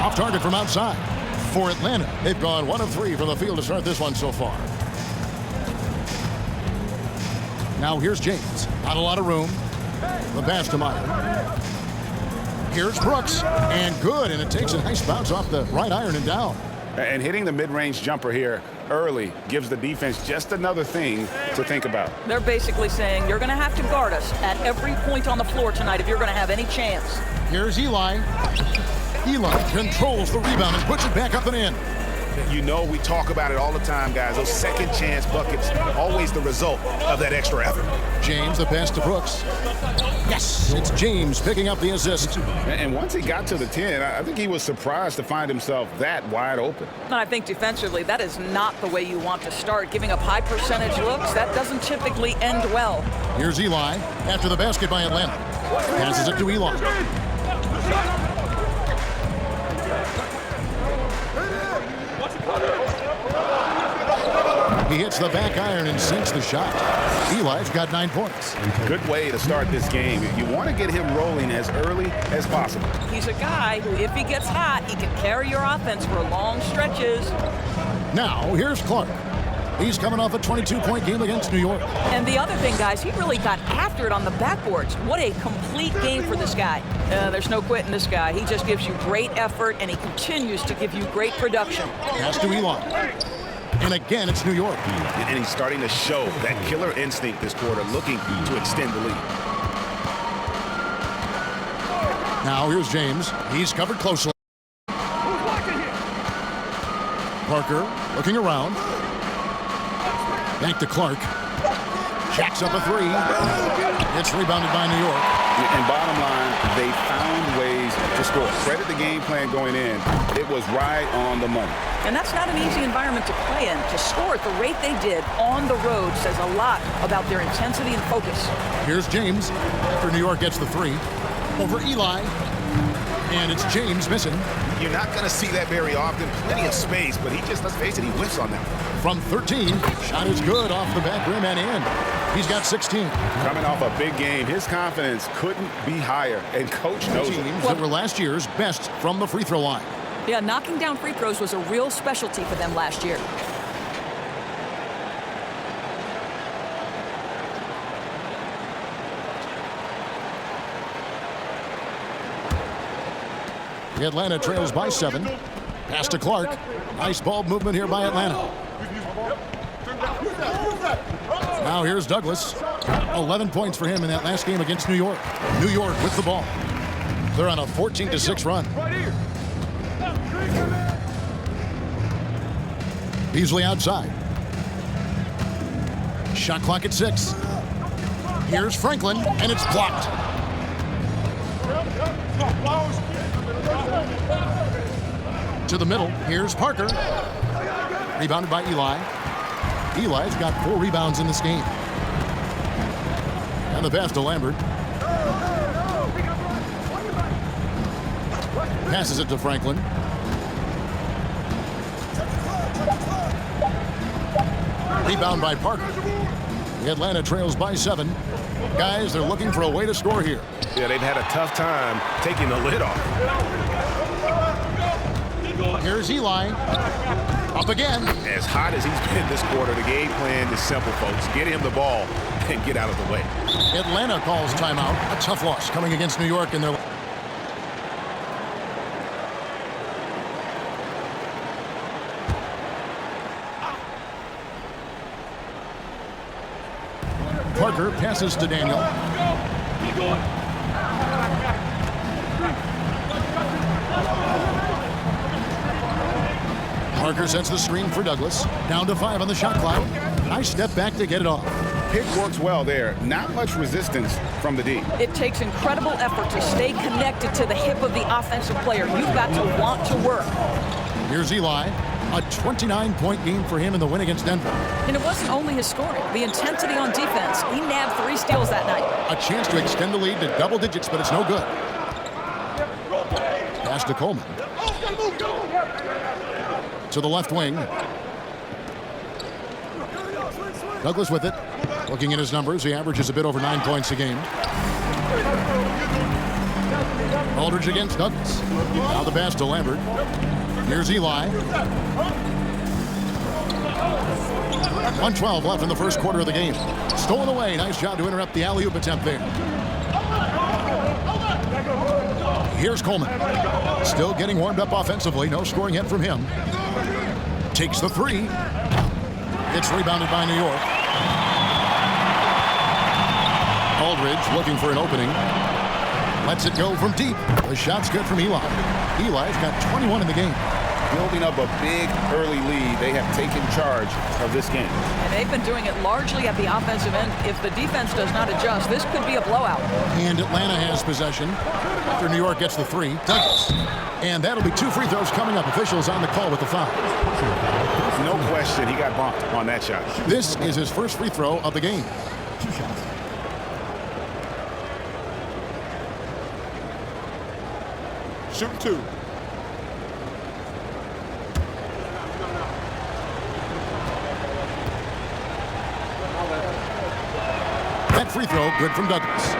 Off target from outside. For Atlanta, they've gone 1 of 3 from the field to start this one so far. Now here's James. Not a lot of room. The pass to Meyer. Here's Brooks. And good. And it takes a nice bounce off the right iron and down. And hitting the mid-range jumper here early gives the defense just another thing to think about. They're basically saying you're going to have to guard us at every point on the floor tonight if you're going to have any chance. Here's Eli. Eli controls the rebound and puts it back up and in. You know, we talk about it all the time, guys. Those second chance buckets, always the result of that extra effort. James, the pass to Brooks. Yes, it's James picking up the assist. And once he got to the 10, I think he was surprised to find himself that wide open. I think defensively, that is not the way you want to start. Giving up high percentage looks, that doesn't typically end well. Here's Eli after the basket by Atlanta. Passes it to Eli. He hits the back iron and sinks the shot. Eli's got 9 points. Good way to start this game. You want to get him rolling as early as possible. He's a guy who, if he gets hot, he can carry your offense for long stretches. Now, here's Clark. He's coming off a 22-point game against New York. And the other thing, guys, he really got after it on the backboards. What a complete game for this guy. There's no quitting this guy. He just gives you great effort, and he continues to give you great production. Pass to Eli. And again, it's New York. And he's starting to show that killer instinct this quarter, looking to extend the lead. Now here's James. He's covered closely. Parker looking around. Back to Clark. Jacks up a 3. It's rebounded by New York. And bottom line, they found ways to score. Credit the game plan going in. It was right on the money. And that's not an easy environment to play in. To score at the rate they did on the road says a lot about their intensity and focus. Here's James after New York gets the 3. Over Eli. And it's James missing. You're not going to see that very often. Plenty of space, but he just, let's face it, he whiffs on that. From 13, shot is good off the back rim and in. He's got 16. Coming off a big game, his confidence couldn't be higher, and coach knows it. Teams that were last year's best from the free throw line. Yeah, knocking down free throws was a real specialty for them last year. Atlanta trails by 7. Pass to Clark. Nice ball movement here by Atlanta. Now here's Douglas. 11 points for him in that last game against New York. New York with the ball. They're on a 14-6 run. Beasley outside. Shot clock at 6. Here's Franklin, and it's blocked. To the middle, here's Parker. Rebounded by Eli. Eli's got 4 rebounds in this game. And the pass to Lambert. Passes it to Franklin. Rebound by Parker. Atlanta trails by 7. Guys, they're looking for a way to score here. Yeah, they've had a tough time taking the lid off. Here's Eli. Up again. As hot as he's been this quarter, the game plan is simple, folks. Get him the ball and get out of the way. Atlanta calls timeout. A tough loss coming against New York in their... Parker passes to Daniel. Parker sets the screen for Douglas. Down to 5 on the shot clock. Nice step back to get it off. Pick works well there. Not much resistance from the D. It takes incredible effort to stay connected to the hip of the offensive player. You've got to want to work. Here's Eli. A 29-point game for him in the win against Denver. And it wasn't only his scoring. The intensity on defense. He nabbed 3 steals that night. A chance to extend the lead to double digits, but it's no good. Pass to Coleman. To the left wing. Douglas with it. Looking at his numbers, he averages a bit over 9 points a game. Aldridge against Douglas. Now the pass to Lambert. Here's Eli. 1:12 left in the first quarter of the game. Stolen away. Nice job to interrupt the alley-oop attempt there. Here's Coleman. Still getting warmed up offensively. No scoring yet from him. Takes the 3. It's rebounded by New York. Aldridge looking for an opening. Lets it go from deep. The shot's good from Eli. Eli's got 21 in the game. Building up a big early lead. They have taken charge of this game. And they've been doing it largely at the offensive end. If the defense does not adjust, this could be a blowout. And Atlanta has possession after New York gets the 3. Douglas. And that'll be 2 free throws coming up. Officials on the call with the foul. No question, he got bumped on that shot. This is his first free throw of the game. Shoot 2. That free throw good from Douglas.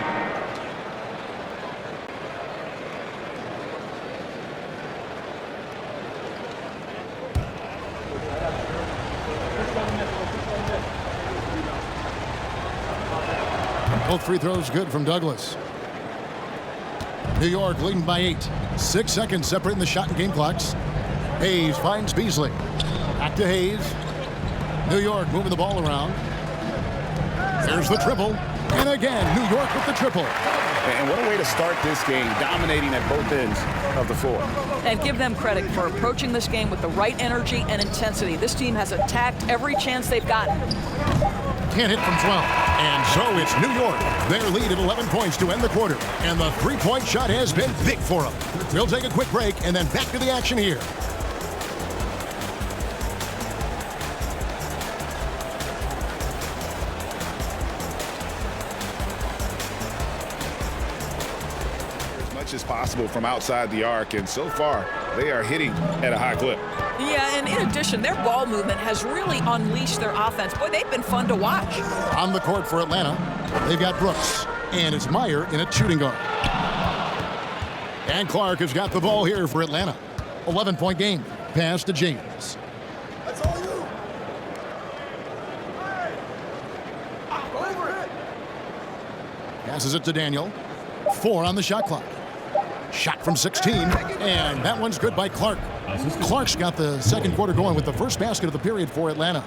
Both free throws good from Douglas. New York leading by 8. 6 seconds separating the shot and game clocks. Hayes finds Beasley. Back to Hayes. New York moving the ball around. There's the triple. And again, New York with the triple. And what a way to start this game, dominating at both ends of the floor. And give them credit for approaching this game with the right energy and intensity. This team has attacked every chance they've gotten. Can't hit from 12. And so it's New York. Their lead at 11 points to end the quarter. And the three-point shot has been big for them. We'll take a quick break and then back to the action here. As possible from outside the arc, and so far they are hitting at a high clip. Yeah, and in addition, their ball movement has really unleashed their offense. Boy, they've been fun to watch. On the court for Atlanta, they've got Brooks, and it's Meyer in a shooting guard. And Clark has got the ball here for Atlanta. 11-point game. Pass to James. That's all you. Passes it to Daniel. 4 on the shot clock. Shot from 16, and that one's good by Clark. Clark's got the second quarter going with the first basket of the period for Atlanta.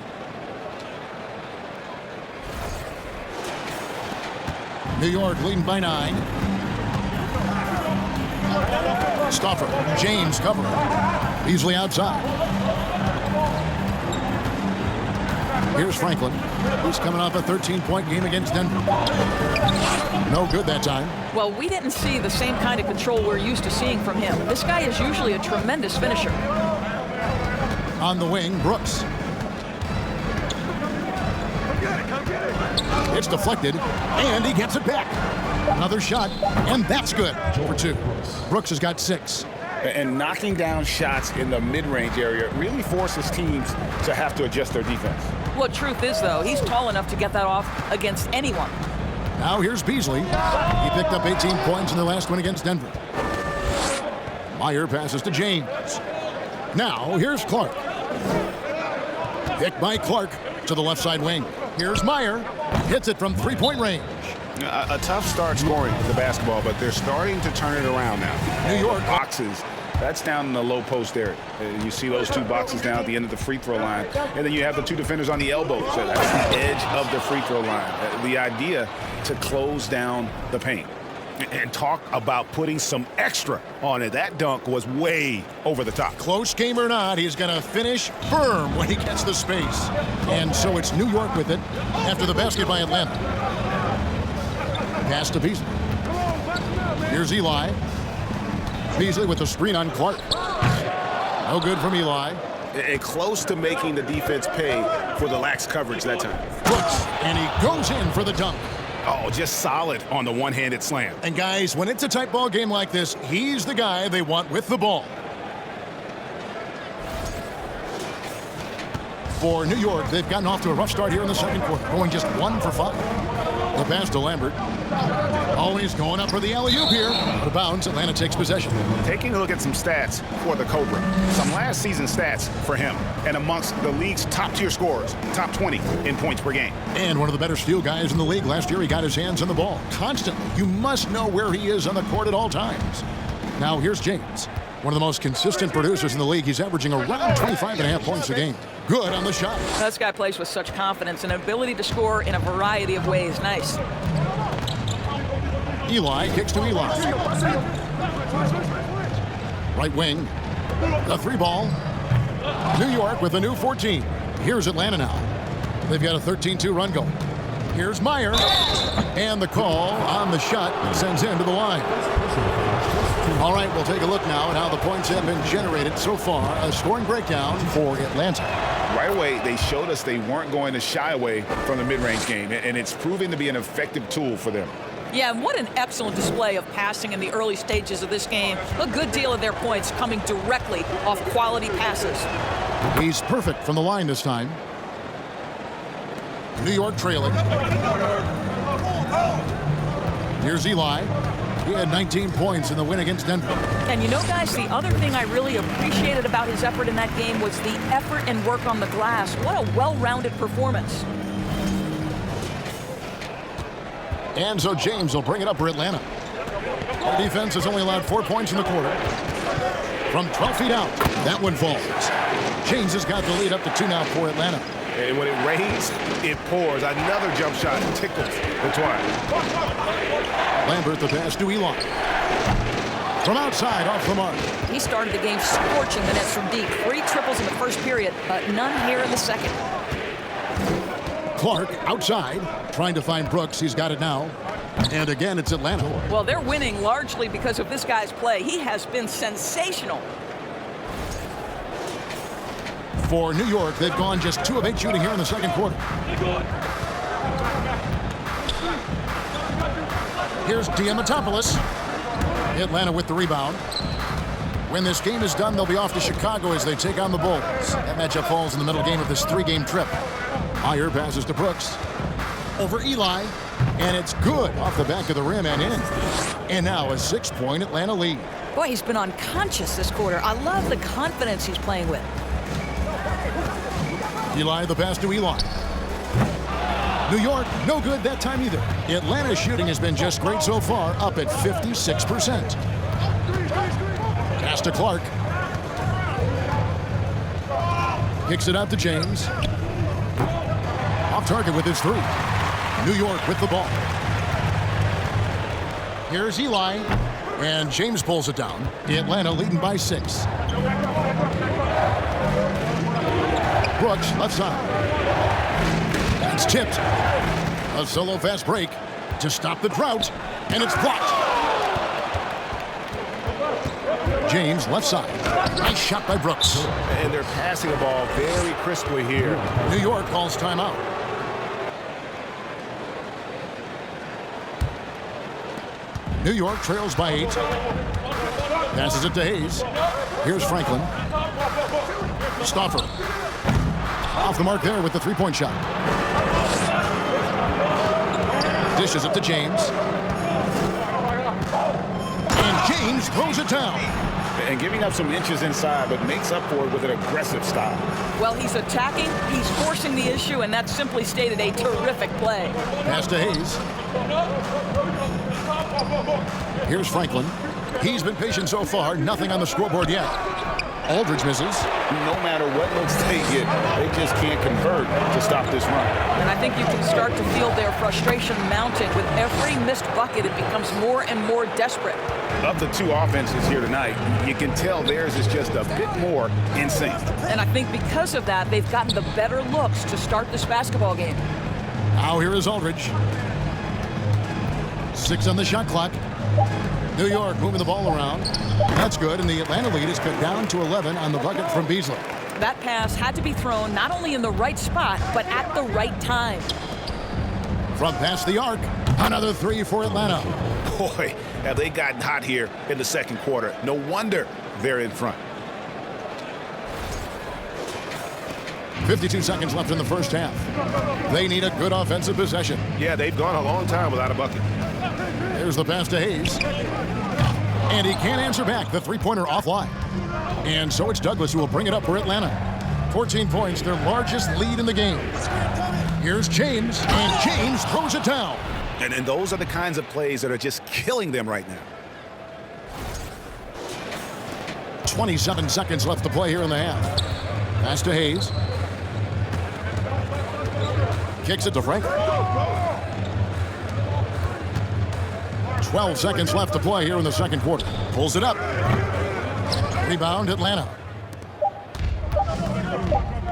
New York leading by 9. Stauffer, James covering. Beasley outside. Here's Franklin. He's coming off a 13-point game against Denver. No good that time. Well, we didn't see the same kind of control we're used to seeing from him. This guy is usually a tremendous finisher. On the wing, Brooks. It's deflected, and he gets it back. Another shot, and that's good for 2. Brooks has got 6. And knocking down shots in the mid-range area really forces teams to have to adjust their defense. Well, truth is, though, he's tall enough to get that off against anyone. Now here's Beasley. He picked up 18 points in the last one against Denver. Meyer passes to James. Now here's Clark. Picked by Clark to the left side wing. Here's Meyer. Hits it from three-point range. A tough start scoring the basketball, but they're starting to turn it around now. New York Boxes. That's down in the low post area. You see those two boxes down at the end of the free throw line. And then you have the two defenders on the elbows. So that's the edge of the free throw line. The idea to close down the paint. And talk about putting some extra on it. That dunk was way over the top. Close game or not, he's going to finish firm when he gets the space. And so it's New York with it after the basket by Atlanta. Pass to Beasley. Here's Eli. Beasley with the screen on Clark. No good from Eli. And close to making the defense pay for the lax coverage that time. Brooks, and he goes in for the dunk. Oh, just solid on the one-handed slam. And guys, when it's a tight ball game like this, he's the guy they want with the ball. For New York, they've gotten off to a rough start here in the second quarter, going just 1 for 5. The pass to Lambert. Always going up for the alley-oop here. Out of bounds, Atlanta takes possession. Taking a look at some stats for the Cobra. Some last season stats for him. And amongst the league's top-tier scorers, top 20 in points per game. And one of the better steal guys in the league. Last year, he got his hands on the ball constantly. You must know where he is on the court at all times. Now, here's James. One of the most consistent producers in the league. He's averaging around 25.5 points a game. Good on the shot. This guy plays with such confidence and ability to score in a variety of ways. Nice. Eli kicks to Eli. Right wing. The three ball. New York with a new 14. Here's Atlanta now. They've got a 13-2 run going. Here's Meyer. And the call on the shot sends him to the line. All right, we'll take a look now at how the points have been generated so far. A scoring breakdown for Atlanta. Right away, they showed us they weren't going to shy away from the mid-range game, and it's proving to be an effective tool for them. Yeah, and what an excellent display of passing in the early stages of this game. A good deal of their points coming directly off quality passes. He's perfect from the line this time. New York trailing. Here's Eli. He had 19 points in the win against Denver. And you know, guys, the other thing I really appreciated about his effort in that game was the effort and work on the glass. What a well-rounded performance. And so James will bring it up for Atlanta. The defense has only allowed 4 points in the quarter. From 12 feet out, that one falls. James has got the lead up to 2 now for Atlanta. And when it rains, it pours. Another jump shot tickles the twine. Lambert, the pass to Eli. From outside, off the mark. He started the game scorching the nets from deep. 3 triples in the first period, but none here in the second. Clark outside, trying to find Brooks. He's got it now. And again, it's Atlanta. Well, they're winning largely because of this guy's play. He has been sensational. For New York, they've gone just 2 of 8 shooting here in the second quarter. Here's Diamatopoulos. Atlanta with the rebound. When this game is done, they'll be off to Chicago as they take on the Bulls. That matchup falls in the middle game of this 3-game trip. Meyer passes to Brooks. Over Eli. And it's good off the back of the rim and in. And now a 6-point Atlanta lead. Boy, he's been unconscious this quarter. I love the confidence he's playing with. Eli, the pass to Eli. New York, no good that time either. Atlanta's shooting has been just great so far, up at 56%. Pass to Clark. Kicks it out to James. Off target with his 3. New York with the ball. Here's Eli. And James pulls it down. Atlanta leading by 6. Brooks, left side. It's tipped. A solo fast break to stop the drought, and it's blocked. James, left side. Nice shot by Brooks. And they're passing the ball very crisply here. New York calls timeout. New York trails by 8. Passes it to Hayes. Here's Franklin. Stauffer. Off the mark there with the three-point shot. Dishes it to James. And James throws it down. And giving up some inches inside, but makes up for it with an aggressive style. Well, he's attacking, he's forcing the issue, and that simply stated a terrific play. Pass to Hayes. Here's Franklin. He's been patient so far, nothing on the scoreboard yet. Aldridge misses. No matter what looks they get, they just can't convert to stop this run. And I think you can start to feel their frustration mounting. With every missed bucket, it becomes more and more desperate. Of the two offenses here tonight, you can tell theirs is just a bit more in sync. And I think because of that, they've gotten the better looks to start this basketball game. Now here is Aldridge. 6 on the shot clock. New York moving the ball around. That's good, and the Atlanta lead is cut down to 11 on the bucket from Beasley. That pass had to be thrown not only in the right spot, but at the right time. From past the arc, another three for Atlanta. Boy, have they gotten hot here in the second quarter. No wonder they're in front. 52 seconds left in the first half. They need a good offensive possession. Yeah, they've gone a long time without a bucket. Here's the pass to Hayes. And he can't answer back. The three-pointer offline. And so it's Douglas who will bring it up for Atlanta. 14 points, their largest lead in the game. Here's James, and James throws it down. And those are the kinds of plays that are just killing them right now. 27 seconds left to play here in the half. Pass to Hayes. Kicks it to Franklin. 12 seconds left to play here in the second quarter. Pulls it up. Rebound, Atlanta.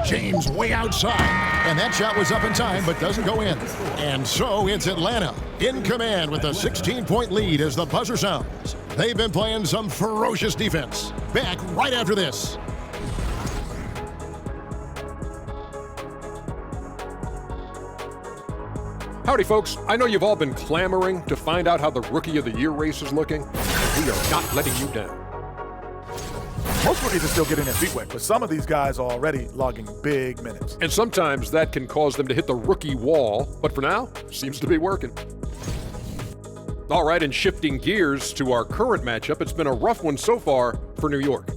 James way outside. And that shot was up in time, but doesn't go in. And so it's Atlanta in command with a 16-point lead as the buzzer sounds. They've been playing some ferocious defense. Back right after this. Howdy, folks. I know you've all been clamoring to find out how the Rookie of the Year race is looking. We are not letting you down. Most rookies are still getting their feet wet, but some of these guys are already logging big minutes. And sometimes that can cause them to hit the rookie wall, but for now, seems to be working. All right, and shifting gears to our current matchup, it's been a rough one so far for New York.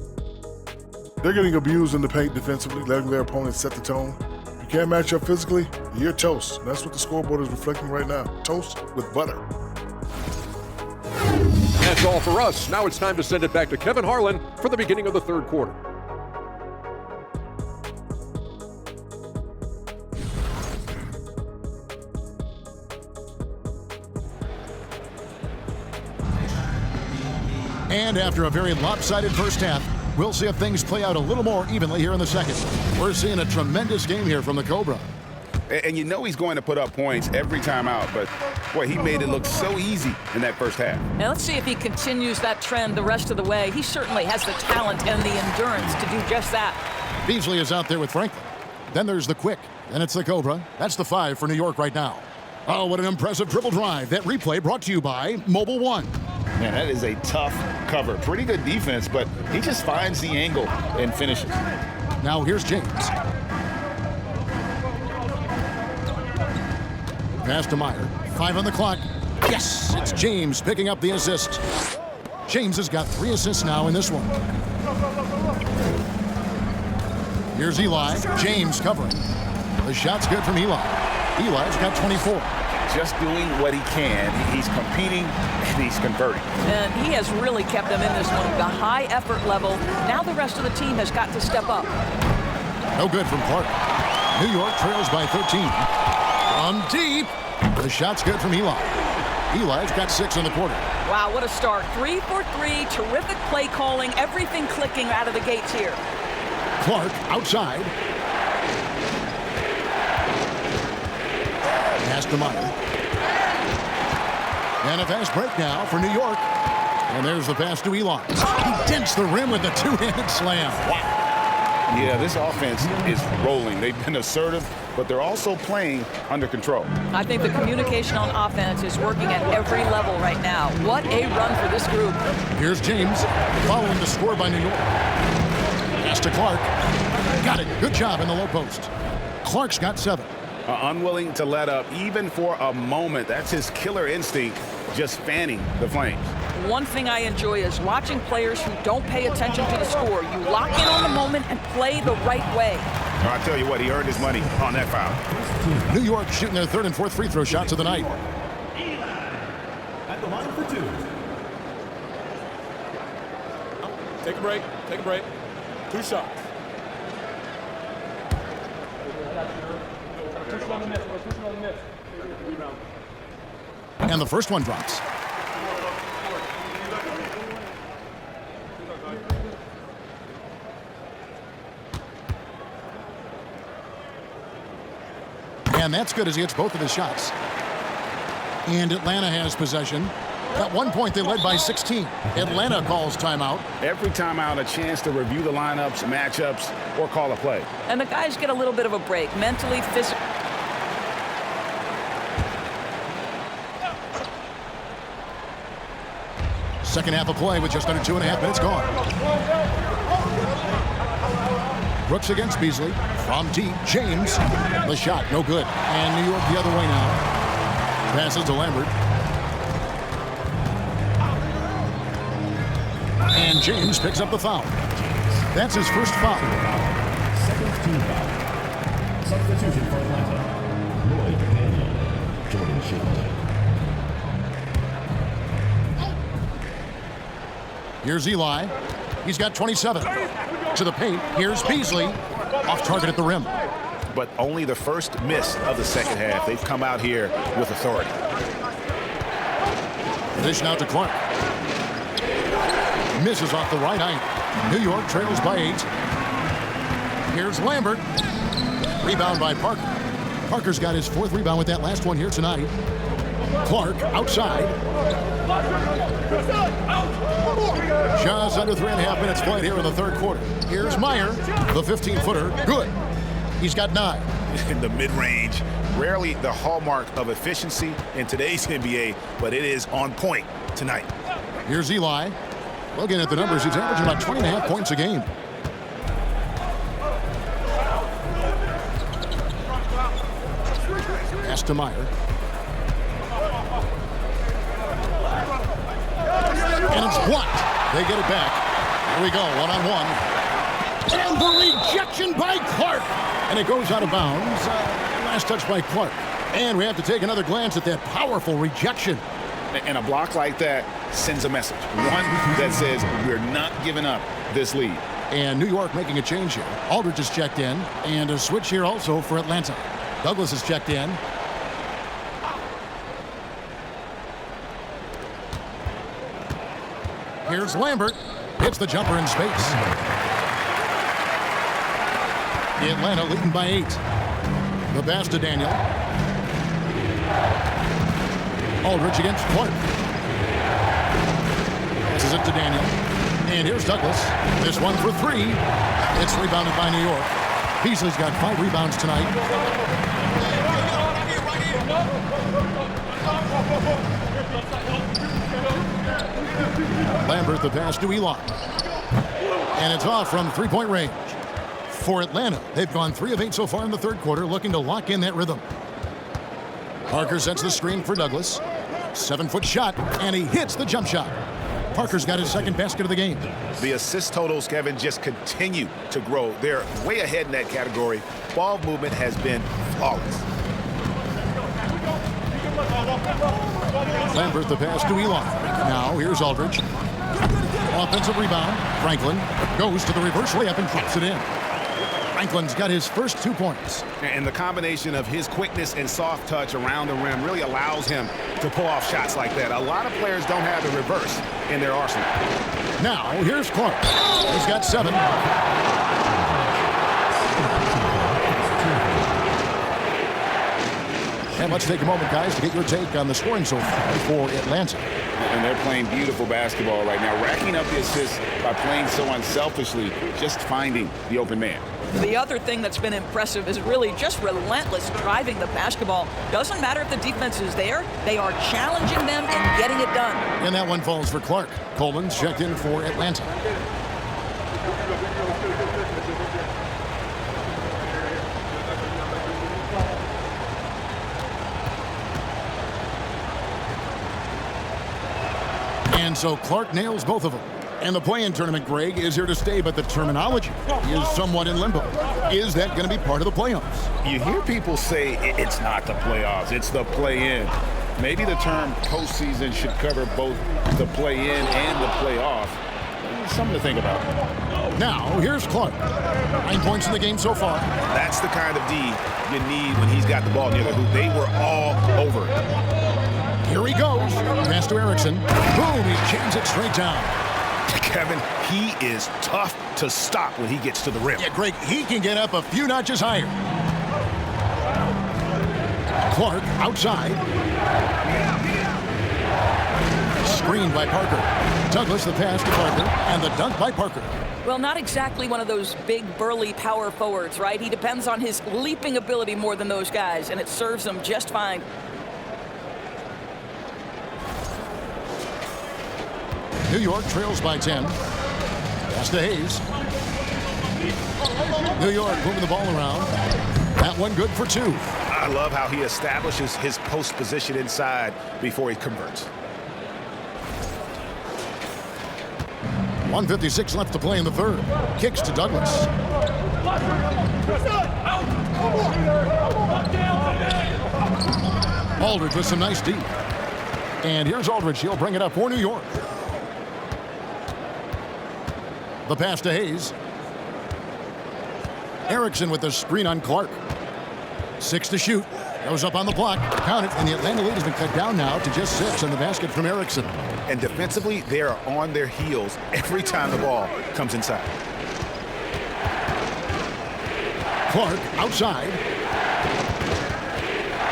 They're getting abused in the paint defensively, letting their opponents set the tone. You can't match up physically, you're toast. That's what the scoreboard is reflecting right now. Toast with butter. That's all for us. Now it's time to send it back to Kevin Harlan for the beginning of the third quarter. And after a very lopsided first half, we'll see if things play out a little more evenly here in the second. We're seeing a tremendous game here from the Cobra. And you know he's going to put up points every time out, but boy, he made it look so easy in that first half. Now let's see if he continues that trend the rest of the way. He certainly has the talent and the endurance to do just that. Beasley is out there with Franklin. Then there's the Quick. Then it's the Cobra. That's the 5 for New York right now. Oh, what an impressive dribble drive. That replay brought to you by Mobile One. Man, that is a tough cover. Pretty good defense, but he just finds the angle and finishes. Now here's James. Pass to Meyer. 5 on the clock. Yes, it's James picking up the assist. James has got 3 assists now in this one. Here's Eli. James covering. The shot's good from Eli. Eli's got 24. Just doing what he can. He's competing and he's converting. And he has really kept them in this one. The high effort level. Now the rest of the team has got to step up. No good from Clark. New York trails by 13. From deep. The shot's good from Eli. Eli's got 6 in the quarter. Wow, what a start. 3 for 3. Terrific play calling. Everything clicking out of the gates here. Clark outside. Pass to Meyer. And a fast break now for New York. And there's the pass to Eli. He dents the rim with the two-handed slam. Wow. Yeah, this offense is rolling. They've been assertive, but they're also playing under control. I think the communication on offense is working at every level right now. What a run for this group. Here's James following the score by New York. Pass to Clark. Got it. Good job in the low post. Clark's got 7. Unwilling to let up even for a moment. That's his killer instinct, just fanning the flames. One thing I enjoy is watching players who don't pay attention to the score. You lock in on the moment and play the right way. I tell you what, he earned his money on that foul. New York shooting their 3rd and 4th free throw shots of the night. At the line for 2. Take a break. Take a break. 2 shots. And the first one drops. And that's good as he hits both of his shots. And Atlanta has possession. At one point, they led by 16. Atlanta calls timeout. Every timeout, a chance to review the lineups, matchups, or call a play. And the guys get a little bit of a break, mentally, physically. Second half of play with just under 2.5 minutes gone. Brooks against Beasley. From deep, James. The shot, no good. And New York the other way now. Passes to Lambert. And James picks up the foul. That's his first foul. Second team foul. Substitution for Atlanta. Lloyd Daniel. Jordan Shield. Here's Eli. He's got 27. To the paint. Here's Beasley. Off target at the rim. But only the first miss of the second half. They've come out here with authority. Dish now to Clark. Misses off the right eye. New York trails by 8. Here's Lambert. Rebound by Parker. Parker's got his 4th rebound with that last one here tonight. Clark outside. Just under 3.5 minutes played here in the 3rd quarter. Here's Meyer, the 15-footer. Good. He's got 9. In the mid-range, rarely the hallmark of efficiency in today's NBA, but it is on point tonight. Here's Eli. Looking at the numbers, he's averaging about 20.5 points a game. Pass to Meyer. And it's blocked. They get it back. Here we go, one-on-one. And the rejection by Clark. And it goes out of bounds. Last touch by Clark. And we have to take another glance at that powerful rejection. And a block like that sends a message. One that says we're not giving up this lead. And New York making a change here. Aldridge is checked in. And a switch here also for Atlanta. Douglas is checked in. Here's Lambert. Hits the jumper in space. Atlanta leading by 8. The pass to Daniel. Aldridge against Clark. Passes it to Daniel. And here's Douglas. This one for 3. It's rebounded by New York. Beasley's got 5 rebounds tonight. Lambert, the pass to Eli. And it's off from 3-point range. For Atlanta, they've gone 3 of 8 so far in the 3rd quarter, looking to lock in that rhythm. Parker sets the screen for Douglas. 7-foot shot, and he hits the jump shot. Parker's got his 2nd basket of the game. The assist totals, Kevin, just continue to grow. They're way ahead in that category. Ball movement has been flawless. Lambert, the pass to Eli. Now, here's Aldridge. Offensive rebound. Franklin goes to the reverse layup and drops it in. Franklin's got his first 2 points. And the combination of his quickness and soft touch around the rim really allows him to pull off shots like that. A lot of players don't have the reverse in their arsenal. Now, here's Clark. He's got 7. And let's take a moment, guys, to get your take on the scoring so far for Atlanta. And they're playing beautiful basketball right now, racking up the assists by playing so unselfishly, just finding the open man. The other thing that's been impressive is really just relentless driving the basketball. Doesn't matter if the defense is there, they are challenging them and getting it done. And that one falls for Clark. Coleman's checked in for Atlanta. so Clark nails both of them. And the play-in tournament, Greg, is here to stay, but the terminology is somewhat in limbo. Is that going to be part of the playoffs? You hear people say it's not the playoffs, it's the play-in. Maybe the term postseason should cover both the play-in and the playoff. Something to think about. Now, here's Clark. 9 points in the game so far. That's the kind of D you need when he's got the ball near the hoop. They were all over it. Here he goes. Pass to Erickson. Boom, he jams it straight down. Kevin, he is tough to stop when he gets to the rim. Yeah, Greg, he can get up a few notches higher. Clark outside. Screened by Parker. Douglas the pass to Parker, and the dunk by Parker. Well, not exactly one of those big, burly power forwards, right? He depends on his leaping ability more than those guys, and it serves him just fine. New York trails by 10. Pass to Hayes. New York moving the ball around. That one good for 2. I love how he establishes his post position inside before he converts. 1:56 left to play in the third. Kicks to Douglas. Aldridge with some nice deep. And here's Aldridge. He'll bring it up for New York. The pass to Hayes. Erickson with the screen on Clark. 6 to shoot. Goes up on the block. Count it. And the Atlanta lead has been cut down now to just 6 on the basket from Erickson. And defensively, they are on their heels every time the ball comes inside. Clark outside.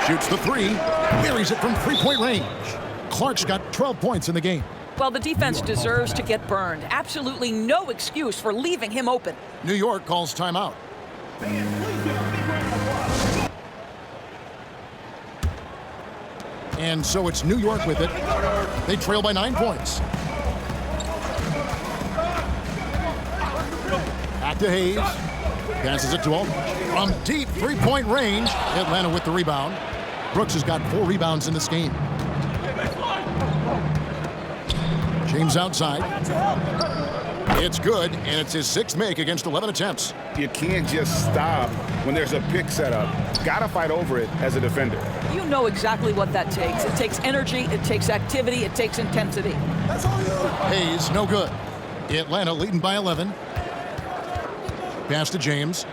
Shoots the 3. Buries it from three-point range. Clark's got 12 points in the game. Well, the defense deserves to get burned. Absolutely no excuse for leaving him open. New York calls timeout. And so it's New York with it. They trail by 9 points. Back to Hayes. Passes it to Aldridge. From deep three-point range, Atlanta with the rebound. Brooks has got 4 rebounds in this game. James outside. It's good, and it's his 6th make against 11 attempts. You can't just stop when there's a pick set up. Gotta fight over it as a defender. You know exactly what that takes. It takes energy, it takes activity, it takes intensity. Hayes, no good. Atlanta leading by 11. Pass to James.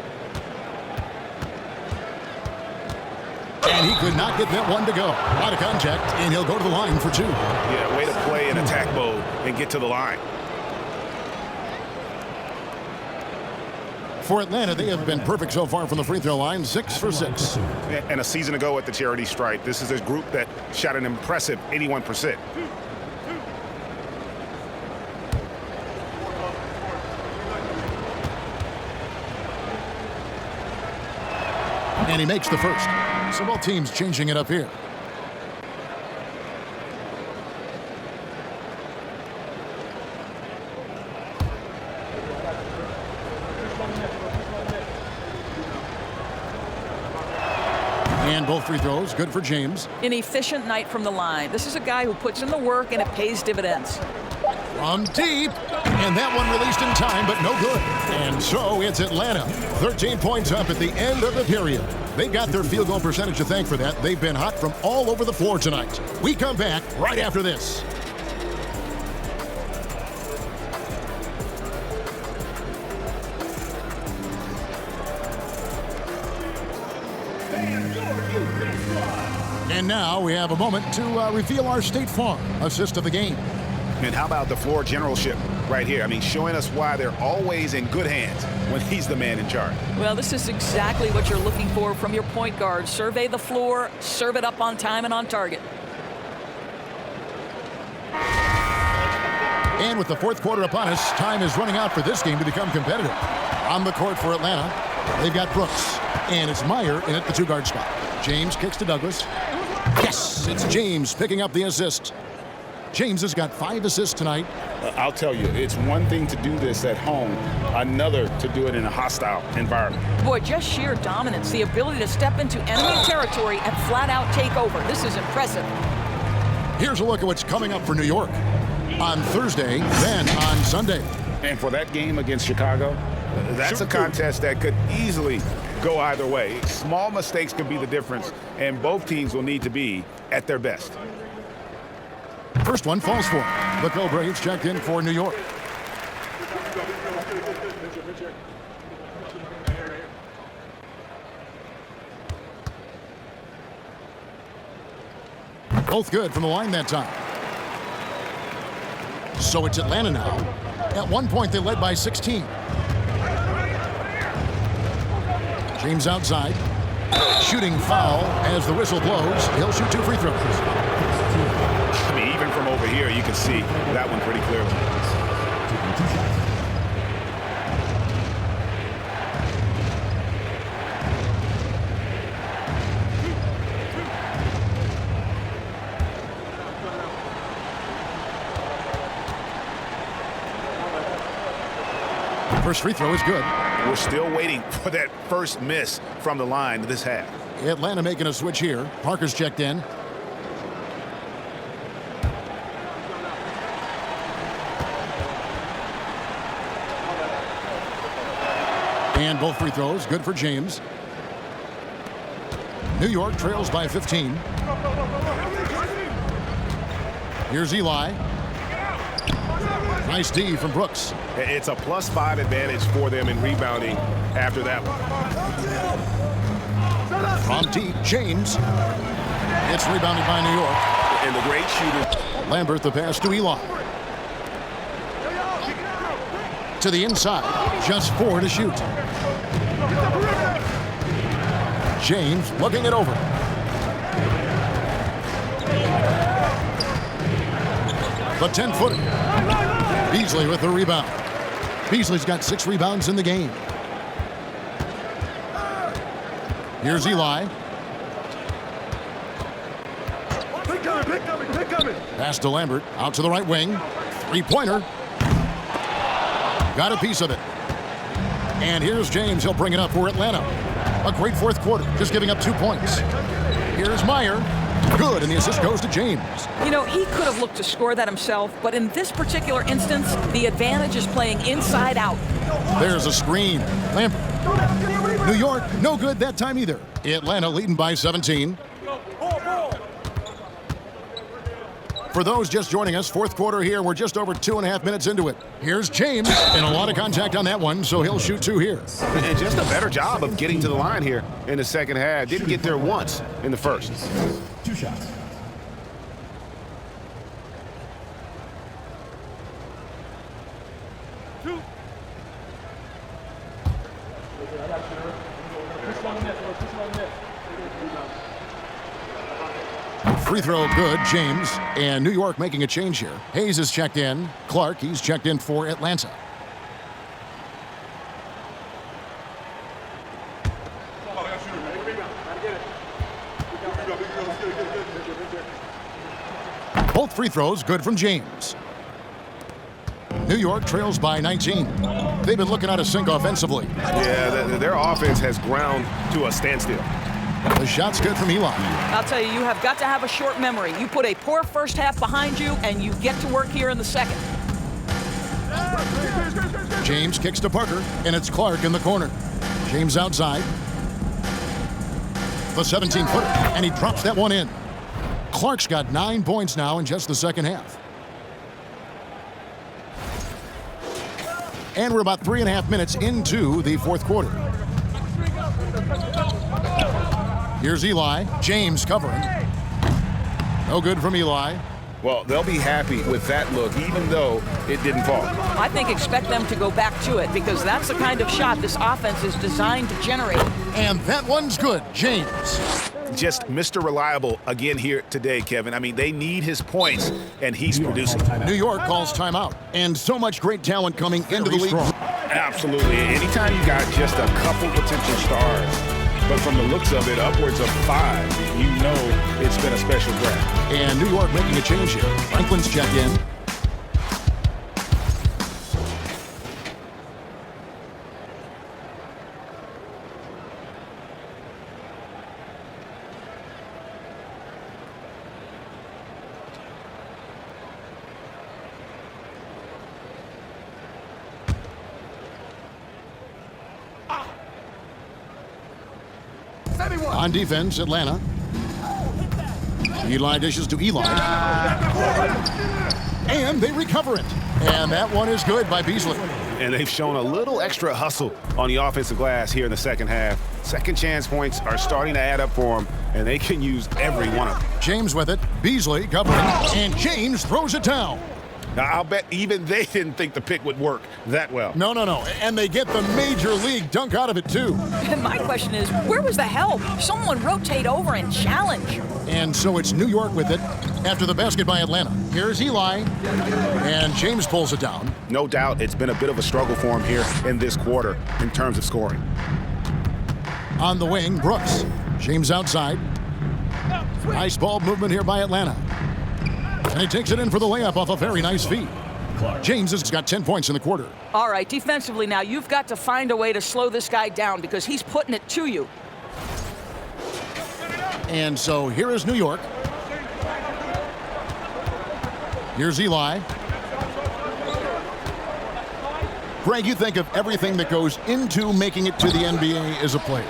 And he could not get that one to go. Out of contact, and he'll go to the line for 2. Yeah, way to play in attack mode and get to the line. For Atlanta, they have been perfect so far from the free throw line, 6 for 6. And a season ago at the charity stripe, this is a group that shot an impressive 81%. And he makes the first. So both teams changing it up here. And both free throws, good for James. An efficient night from the line. This is a guy who puts in the work and it pays dividends. From deep, and that one released in time, but no good. And so it's Atlanta, 13 points up at the end of the period. They got their field goal percentage to thank for that. They've been hot from all over the floor tonight. We come back right after this. And now we have a moment to reveal our State Farm assist of the game. And how about the floor generalship right here? I mean, showing us why they're always in good hands when he's the man in charge. Well, this is exactly what you're looking for from your point guard. Survey the floor, serve it up on time and on target. And with the fourth quarter upon us, time is running out for this game to become competitive. On the court for Atlanta, they've got Brooks, and it's Meyer in at the 2-guard spot. James kicks to Douglas. Yes, it's James picking up the assist. James has got 5 assists tonight. I'll tell you, it's one thing to do this at home, another to do it in a hostile environment. Boy, just sheer dominance, the ability to step into enemy territory and flat out take over. This is impressive. Here's a look at what's coming up for New York. on Thursday, then on Sunday. And for that game against Chicago, that's a contest that could easily go either way. Small mistakes could be the difference, and both teams will need to be at their best. First one falls for him. The Cobra is checked in for New York. Both good from the line that time. So it's Atlanta now. At one point, they led by 16. James outside. Shooting foul as the whistle blows. He'll shoot 2 free throws. I mean, even from over here, you can see that one pretty clearly. First free throw is good. We're still waiting for that first miss from the line this half. Atlanta making a switch here. Parker's checked in. And both free throws good for James. New York trails by 15. Here's Eli. Nice D from Brooks. It's a +5 advantage for them in rebounding after that one. From deep, James. It's rebounded by New York. And the great shooter. Lambert the pass to Eli. To the inside. Just 4 to shoot. James looking it over. The 10-footer. Beasley with the rebound. Beasley's got 6 rebounds in the game. Here's Eli. Pass to Lambert. Out to the right wing. 3-pointer. Got a piece of it. And here's James. He'll bring it up for Atlanta. A great fourth quarter. Just giving up 2 points. Here's Meyer. Good, and the assist goes to James. You know, he could have looked to score that himself, but in this particular instance, the advantage is playing inside out. There's a screen. Lambert. New York, no good that time either. Atlanta leading by 17. For those just joining us, fourth quarter here. We're just over 2.5 minutes into it. Here's James, and a lot of contact on that one, so he'll shoot 2 here. And just a better job of getting to the line here in the second half. Didn't get there once in the first. 2 shots. Free throw good, James. And New York making a change here. Hayes is checked in. Clark, he's checked in for Atlanta. Both free throws good from James. New York trails by 19. They've been looking out of sync offensively. Yeah, their offense has ground to a standstill. The shot's good from Eli. I'll tell you, you have got to have a short memory. You put a poor first half behind you, and you get to work here in the second. James kicks to Parker, and it's Clark in the corner. James outside. The 17-footer, and he drops that one in. Clark's got 9 points now in just the second half. And we're about 3.5 minutes into the fourth quarter. Here's Eli. James covering. No good from Eli. Well, they'll be happy with that look, even though it didn't fall. I think expect them to go back to it because that's the kind of shot this offense is designed to generate. And that one's good. James. Just Mr. Reliable again here today, Kevin. I mean, they need his points, and he's producing. New York calls timeout. And so much great talent coming into the league. Absolutely. Anytime you got just a couple potential stars, but from the looks of it, upwards of 5, you know it's been a special draft. And New York making a change here. Franklin's checked in. On defense, Atlanta. Eli dishes to Eli. And they recover it. And that one is good by Beasley. And they've shown a little extra hustle on the offensive glass here in the second half. Second chance points are starting to add up for them, and they can use every one of them. James with it. Beasley covering. And James throws it down. Now, I'll bet even they didn't think the pick would work that well. No. And they get the major league dunk out of it, too. And my question is, where was the help? Someone rotate over and challenge. And so it's New York with it after the basket by Atlanta. Here's Eli. And James pulls it down. No doubt it's been a bit of a struggle for him here in this quarter in terms of scoring. On the wing, Brooks. James outside. Nice ball movement here by Atlanta. And he takes it in for the layup off a very nice feed. James has got 10 points in the quarter. All right, defensively now, you've got to find a way to slow this guy down because he's putting it to you. And so here is New York. Here's Eli. Greg, you think of everything that goes into making it to the NBA as a player.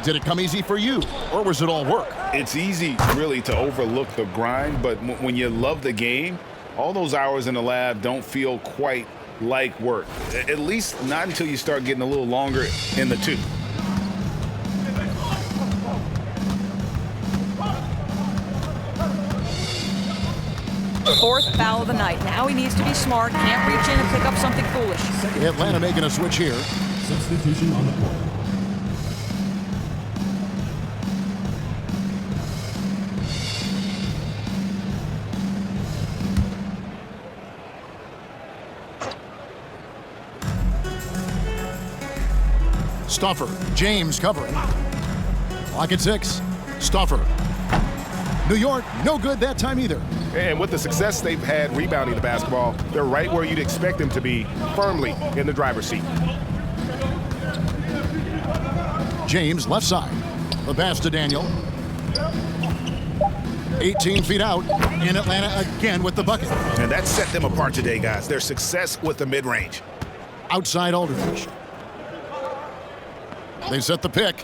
Did it come easy for you, or was it all work? It's easy, really, to overlook the grind, but when you love the game, all those hours in the lab don't feel quite like work. At least not until you start getting a little longer in the two. Fourth foul of the night. Now he needs to be smart. Can't reach in and pick up something foolish. Atlanta making a switch here. Substitution on the court. Stuffer. James covering. Clock at 6. Stuffer. New York, no good that time either. And with the success they've had rebounding the basketball, they're right where you'd expect them to be, firmly in the driver's seat. James, left side. The pass to Daniel. 18 feet out. In Atlanta again with the bucket. And that set them apart today, guys. Their success with the mid-range. Outside Aldridge. They set the pick.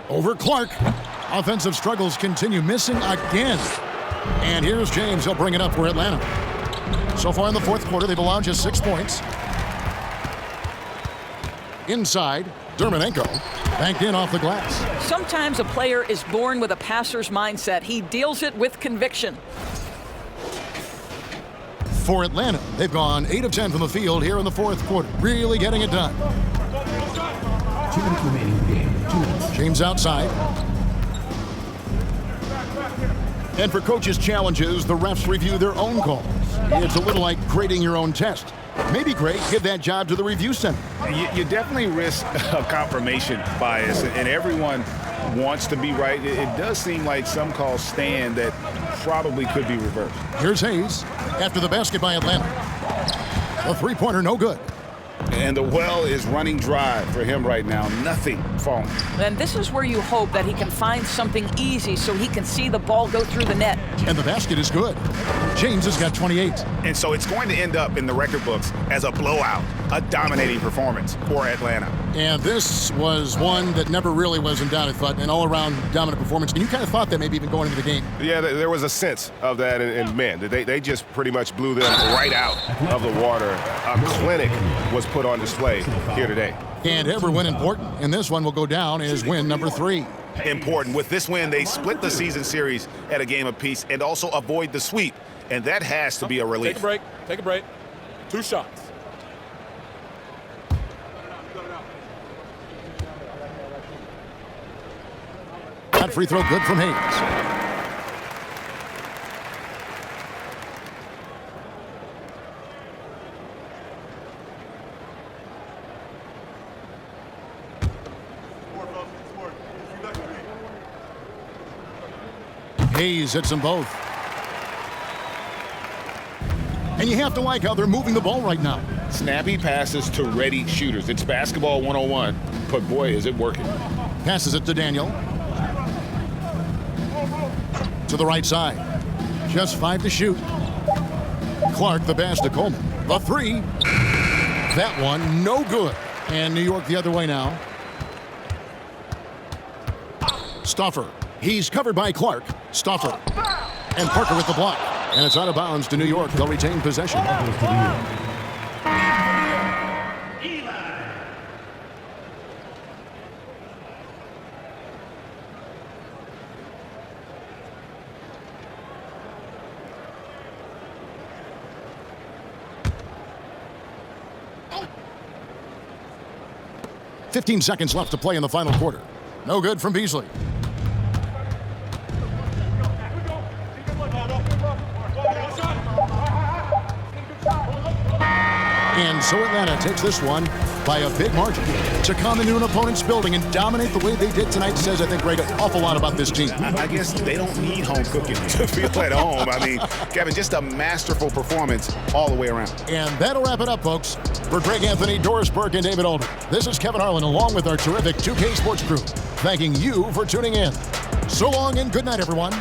Over Clark. Offensive struggles continue, missing again. And here's James. He'll bring it up for Atlanta. So far in the fourth quarter, they've allowed just 6 points. Inside, Dermonenko. Banked in off the glass. Sometimes a player is born with a passer's mindset. He deals it with conviction. For Atlanta, they've gone 8 of 10 from the field here in the fourth quarter. Really getting it done. 2 minutes remaining in the game. 2 minutes. James outside. And for coaches' challenges, the refs review their own calls. It's a little like grading your own test. Maybe, Greg, give that job to the review center. You definitely risk a confirmation bias, and everyone wants to be right. It does seem like some calls stand that probably could be reversed. Here's Hayes after the basket by Atlanta. A three-pointer, no good. And the well is running dry for him right now. Nothing falling. And this is where you hope that he can find something easy so he can see the ball go through the net. And the basket is good. James has got 28. And so it's going to end up in the record books as a blowout, a dominating performance for Atlanta. And this was one that never really was in doubt, I thought, an all-around dominant performance. And you kind of thought that maybe even going into the game. Yeah, there was a sense of that, and man, they just pretty much blew them right out of the water. A clinic was put on display here today. Can't ever win important, and this one will go down as win number 3. Important. With this win, they split the season series at a game apiece and also avoid the sweep, and that has to be a relief. Take a break. Take a break. 2 shots. That free throw good from Hayes. Hayes hits them both. And you have to like how they're moving the ball right now. Snappy passes to ready shooters. It's basketball 101, but boy, is it working. Passes it to Daniel. To the right side. Just 5 to shoot. Clark, the pass to Coleman. The 3. That one, no good. And New York the other way now. Stauffer. He's covered by Clark. Stauffer. And Parker with the block. And it's out of bounds to New York. They'll retain possession. Goes to New York. 15 seconds left to play in the final quarter. No good from Beasley. And so Atlanta takes this one by a big margin. To come into an opponent's building and dominate the way they did tonight says, I think, Greg, an awful lot about this team. I guess they don't need home cooking to feel at home. I mean, Kevin, just a masterful performance all the way around. And that'll wrap it up, folks. For Greg Anthony, Doris Burke, and David Alden, this is Kevin Harlan along with our terrific 2K Sports crew, thanking you for tuning in. So long and good night, everyone.